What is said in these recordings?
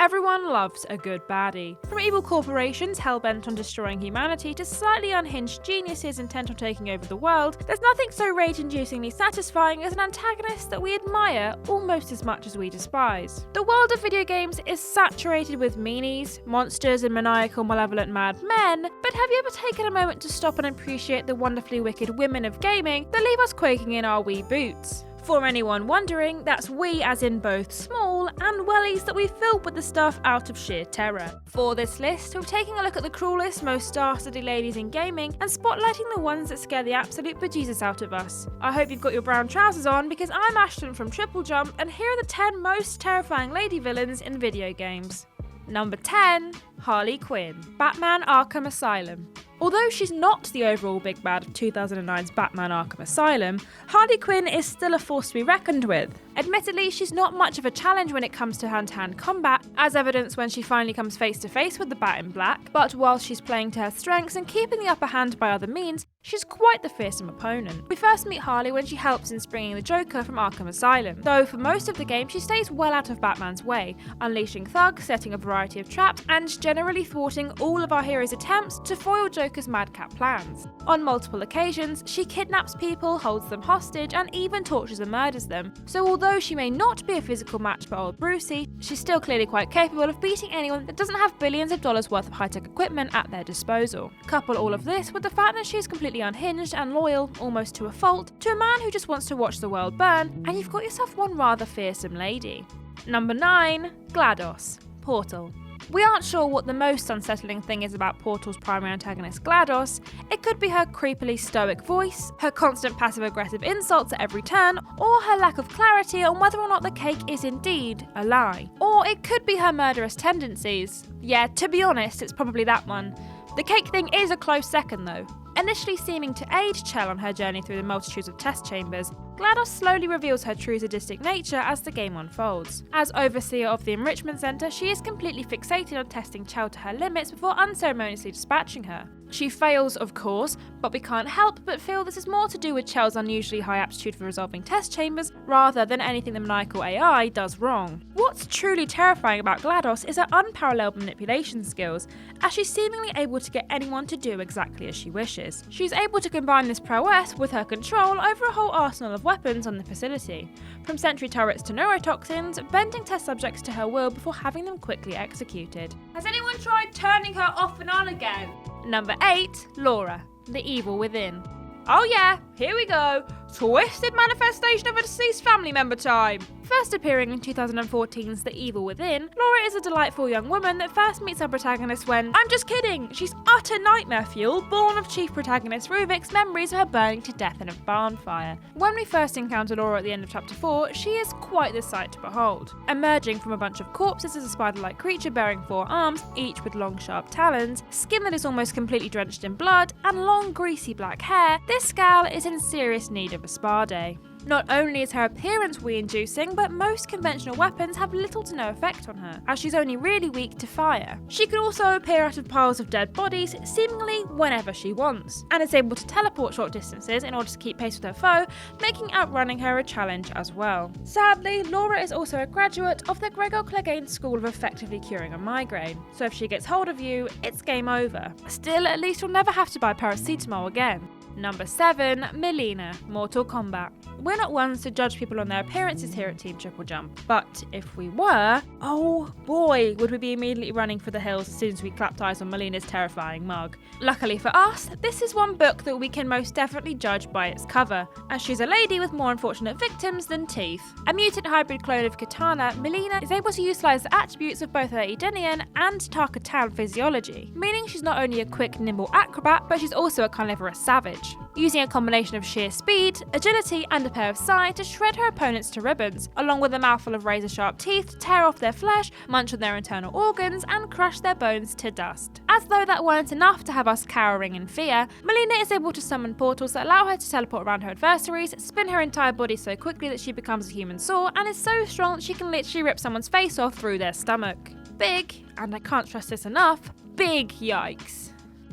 Everyone loves a good baddie. From evil corporations hell-bent on destroying humanity to slightly unhinged geniuses intent on taking over the world, there's nothing so rage-inducingly satisfying as an antagonist that we admire almost as much as we despise. The world of video games is saturated with meanies, monsters and maniacal, malevolent mad men, but have you ever taken a moment to stop and appreciate the wonderfully wicked women of gaming that leave us quaking in our wee boots? For anyone wondering, that's we as in both small and wellies that we filled with the stuff out of sheer terror. For this list, we're taking a look at the cruelest, most dastardly ladies in gaming and spotlighting the ones that scare the absolute bejesus out of us. I hope you've got your brown trousers on because I'm Ashton from Triple Jump and here are the 10 most terrifying lady villains in video games. Number 10. Harley Quinn, Batman Arkham Asylum. Although she's not the overall big bad of 2009's Batman Arkham Asylum, Harley Quinn is still a force to be reckoned with. Admittedly, she's not much of a challenge when it comes to hand-to-hand combat, as evidenced when she finally comes face-to-face with the Bat in Black, but while she's playing to her strengths and keeping the upper hand by other means, she's quite the fearsome opponent. We first meet Harley when she helps in springing the Joker from Arkham Asylum, though for most of the game she stays well out of Batman's way, unleashing thugs, setting a variety of traps, and generally thwarting all of our hero's attempts to foil Joker's madcap plans. On multiple occasions, she kidnaps people, holds them hostage, and even tortures and murders them, so although she may not be a physical match for old Brucey, she's still clearly quite capable of beating anyone that doesn't have billions of dollars worth of high-tech equipment at their disposal. Couple all of this with the fact that she's completely unhinged and loyal, almost to a fault, to a man who just wants to watch the world burn, and you've got yourself one rather fearsome lady. Number 9. GLaDOS, Portal. We aren't sure what the most unsettling thing is about Portal's primary antagonist GLaDOS. It could be her creepily stoic voice, her constant passive-aggressive insults at every turn, or her lack of clarity on whether or not the cake is indeed a lie. Or it could be her murderous tendencies. Yeah, to be honest, it's probably that one. The cake thing is a close second though. Initially seeming to aid Chell on her journey through the multitudes of test chambers, GLaDOS slowly reveals her true sadistic nature as the game unfolds. As overseer of the enrichment centre, she is completely fixated on testing Chell to her limits before unceremoniously dispatching her. She fails, of course, but we can't help but feel this is more to do with Chell's unusually high aptitude for resolving test chambers rather than anything the maniacal AI does wrong. What's truly terrifying about GLaDOS is her unparalleled manipulation skills, as she's seemingly able to get anyone to do exactly as she wishes. She's able to combine this prowess with her control over a whole arsenal of weapons on the facility, from sentry turrets to neurotoxins, bending test subjects to her will before having them quickly executed. Has anyone tried turning her off and on again? Number 8. Laura, the Evil Within. Oh yeah, here we go. Twisted manifestation of a deceased family member time. First appearing in 2014's The Evil Within, Laura is a delightful young woman that first meets our protagonist when, I'm just kidding, she's utter nightmare fuel, born of chief protagonist Ruvik's memories of her burning to death in a barn fire. When we first encounter Laura at the end of chapter 4, she is quite the sight to behold. Emerging from a bunch of corpses is a spider-like creature bearing 4 arms, each with long sharp talons, skin that is almost completely drenched in blood, and long greasy black hair, this gal is in serious need of a spa day. Not only is her appearance wee-inducing, but most conventional weapons have little to no effect on her, as she's only really weak to fire. She can also appear out of piles of dead bodies, seemingly whenever she wants, and is able to teleport short distances in order to keep pace with her foe, making outrunning her a challenge as well. Sadly, Laura is also a graduate of the Gregor Clegane School of Effectively Curing a Migraine, so if she gets hold of you, it's game over. Still, at least you'll never have to buy paracetamol again. Number 7. Mileena, Mortal Kombat. We're not ones to judge people on their appearances here at Team Triple Jump, but if we were, oh boy, would we be immediately running for the hills as soon as we clapped eyes on Mileena's terrifying mug. Luckily for us, this is one book that we can most definitely judge by its cover, as she's a lady with more unfortunate victims than teeth. A mutant hybrid clone of Kitana, Mileena is able to utilise the attributes of both her Edenian and Tarkatan physiology, meaning she's not only a quick, nimble acrobat, but she's also a carnivorous savage, using a combination of sheer speed, agility, and a pair of sai to shred her opponents to ribbons, along with a mouthful of razor-sharp teeth to tear off their flesh, munch on their internal organs, and crush their bones to dust. As though that weren't enough to have us cowering in fear, Mileena is able to summon portals that allow her to teleport around her adversaries, spin her entire body so quickly that she becomes a human saw, and is so strong that she can literally rip someone's face off through their stomach. Big, and I can't stress this enough, big yikes.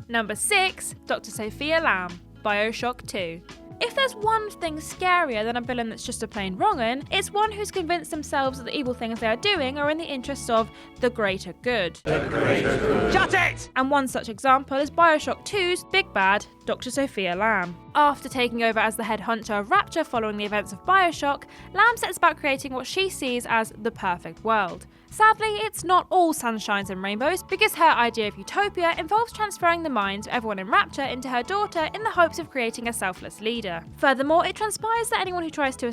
Number 6. Dr. Sophia Lamb, BioShock 2. If there's one thing scarier than a villain that's just a plain wrong'un, it's one who's convinced themselves that the evil things they are doing are in the interests of the greater good. Shut it! And one such example is Bioshock 2's big bad, Dr. Sophia Lamb. After taking over as the head honcho of Rapture following the events of Bioshock, Lamb sets about creating what she sees as the perfect world. Sadly, it's not all sunshines and rainbows, because her idea of utopia involves transferring the minds of everyone in Rapture into her daughter in the hopes of creating a selfless leader. Furthermore, it transpires that anyone who tries to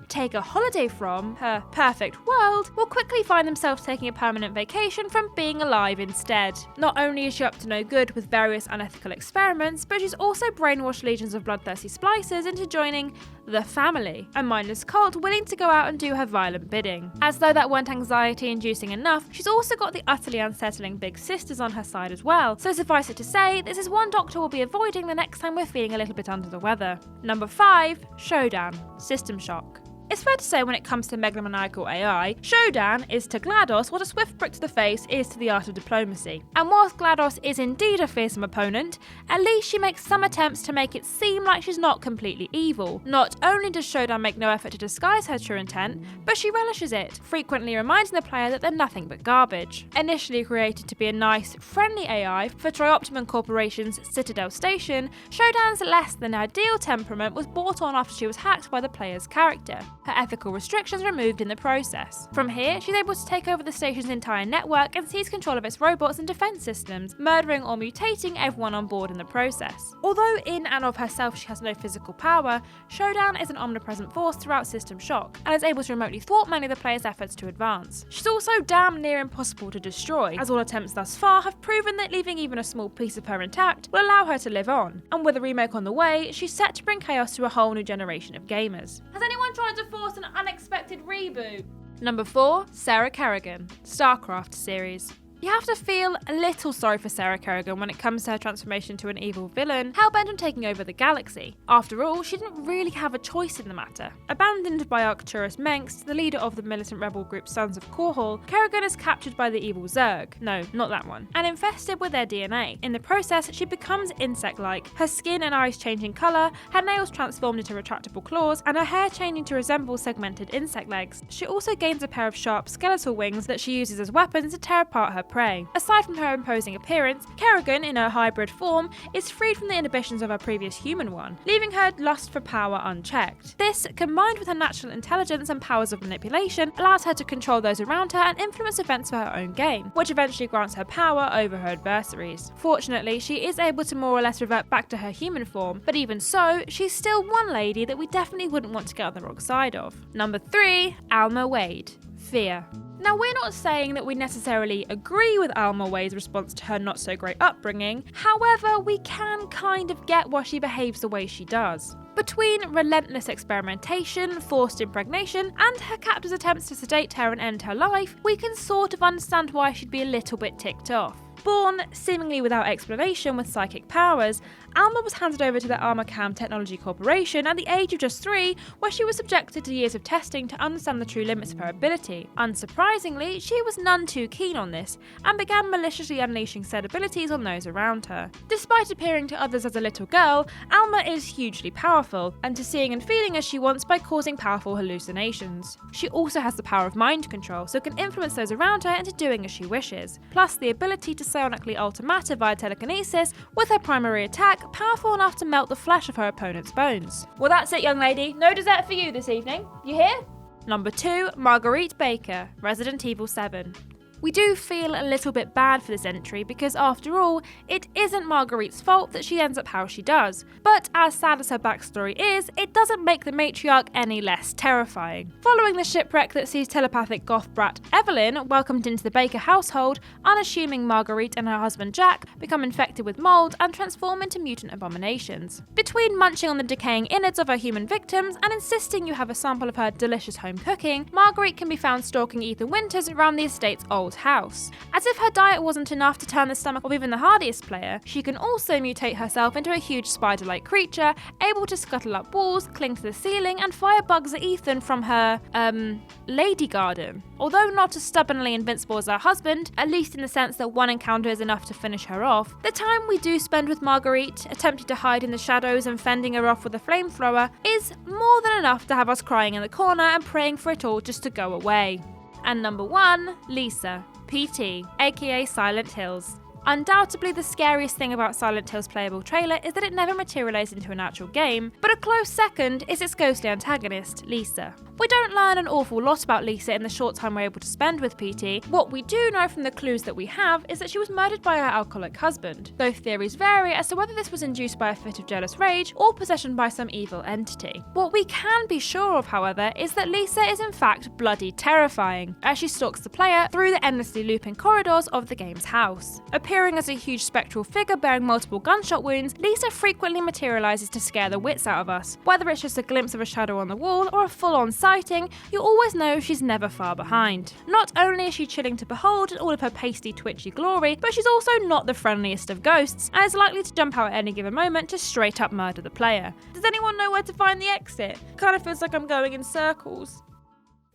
take a holiday from her perfect world will quickly find themselves taking a permanent vacation from being alive instead. Not only is she up to no good with various unethical experiments, but she's also brainwashed legions of bloodthirsty splicers into joining the family, a mindless cult willing to go out and do her violent bidding. As though that weren't anxiety-inducing enough, she's also got the utterly unsettling Big Sisters on her side as well, so suffice it to say, this is one Doctor we'll be avoiding the next time we're feeling a little bit under the weather. Number 5. Shodan, System Shock. It's fair to say when it comes to megalomaniacal AI, Shodan is to GLaDOS what a swift prick to the face is to the art of diplomacy. And whilst GLaDOS is indeed a fearsome opponent, at least she makes some attempts to make it seem like she's not completely evil. Not only does Shodan make no effort to disguise her true intent, but she relishes it, frequently reminding the player that they're nothing but garbage. Initially created to be a nice, friendly AI for Trioptimum Corporation's Citadel Station, Shodan's less than ideal temperament was brought on after she was hacked by the player's character. Her ethical restrictions removed in the process. From here, she's able to take over the station's entire network and seize control of its robots and defense systems, murdering or mutating everyone on board in the process. Although in and of herself she has no physical power, Shodan is an omnipresent force throughout System Shock, and is able to remotely thwart many of the player's efforts to advance. She's also damn near impossible to destroy, as all attempts thus far have proven that leaving even a small piece of her intact will allow her to live on, and with a remake on the way, she's set to bring chaos to a whole new generation of gamers. Has anyone tried to force an unexpected reboot? Number 4. Sarah Kerrigan, StarCraft series. You have to feel a little sorry for Sarah Kerrigan when it comes to her transformation to an evil villain, hell-bent on taking over the galaxy. After all, she didn't really have a choice in the matter. Abandoned by Arcturus Mengsk, the leader of the militant rebel group Sons of Korhal, Kerrigan is captured by the evil Zerg, no, not that one, and infested with their DNA. In the process, she becomes insect-like, her skin and eyes changing colour, her nails transformed into retractable claws, and her hair changing to resemble segmented insect legs. She also gains a pair of sharp skeletal wings that she uses as weapons to tear apart her prey. Aside from her imposing appearance, Kerrigan, in her hybrid form, is freed from the inhibitions of her previous human one, leaving her lust for power unchecked. This, combined with her natural intelligence and powers of manipulation, allows her to control those around her and influence events for her own gain, which eventually grants her power over her adversaries. Fortunately, she is able to more or less revert back to her human form, but even so, she's still one lady that we definitely wouldn't want to get on the wrong side of. Number 3. Alma Wade, Fear. Now, we're not saying that we necessarily agree with Alma Wade's response to her not so great upbringing, however, we can kind of get why she behaves the way she does. Between relentless experimentation, forced impregnation, and her captor's attempts to sedate her and end her life, we can sort of understand why she'd be a little bit ticked off. Born seemingly without explanation with psychic powers, Alma was handed over to the Armacam Technology Corporation at the age of just 3, where she was subjected to years of testing to understand the true limits of her ability. Unsurprisingly, she was none too keen on this, and began maliciously unleashing said abilities on those around her. Despite appearing to others as a little girl, Alma is hugely powerful, and to seeing and feeling as she wants by causing powerful hallucinations. She also has the power of mind control, so can influence those around her into doing as she wishes, plus the ability to psionically alter matter via telekinesis, with her primary attack powerful enough to melt the flesh of her opponent's bones. Well, that's it, young lady. No dessert for you this evening. You hear? Number 2, Marguerite Baker, Resident Evil 7. We do feel a little bit bad for this entry because, after all, it isn't Marguerite's fault that she ends up how she does. But as sad as her backstory is, it doesn't make the matriarch any less terrifying. Following the shipwreck that sees telepathic goth brat Evelyn welcomed into the Baker household, unassuming Marguerite and her husband Jack become infected with mold and transform into mutant abominations. Between munching on the decaying innards of her human victims and insisting you have a sample of her delicious home cooking, Marguerite can be found stalking Ethan Winters around the estate's old Gamel's house. As if her diet wasn't enough to turn the stomach of even the hardiest player, she can also mutate herself into a huge spider-like creature, able to scuttle up walls, cling to the ceiling, and fire bugs at Ethan from her, lady garden. Although not as stubbornly invincible as her husband, at least in the sense that one encounter is enough to finish her off, the time we do spend with Marguerite, attempting to hide in the shadows and fending her off with a flamethrower, is more than enough to have us crying in the corner and praying for it all just to go away. And number 1, Lisa, PT, aka Silent Hills. Undoubtedly, the scariest thing about Silent Hill's playable trailer is that it never materialized into an actual game, but a close second is its ghostly antagonist, Lisa. We don't learn an awful lot about Lisa in the short time we're able to spend with PT. What we do know from the clues that we have is that she was murdered by her alcoholic husband, though theories vary as to whether this was induced by a fit of jealous rage or possession by some evil entity. What we can be sure of, however, is that Lisa is in fact bloody terrifying, as she stalks the player through the endlessly looping corridors of the game's house. Appearing as a huge spectral figure bearing multiple gunshot wounds, Lisa frequently materializes to scare the wits out of us. Whether it's just a glimpse of a shadow on the wall or a full-on sighting, you always know she's never far behind. Not only is she chilling to behold in all of her pasty, twitchy glory, but she's also not the friendliest of ghosts, and is likely to jump out at any given moment to straight up murder the player. Does anyone know where to find the exit? Kind of feels like I'm going in circles.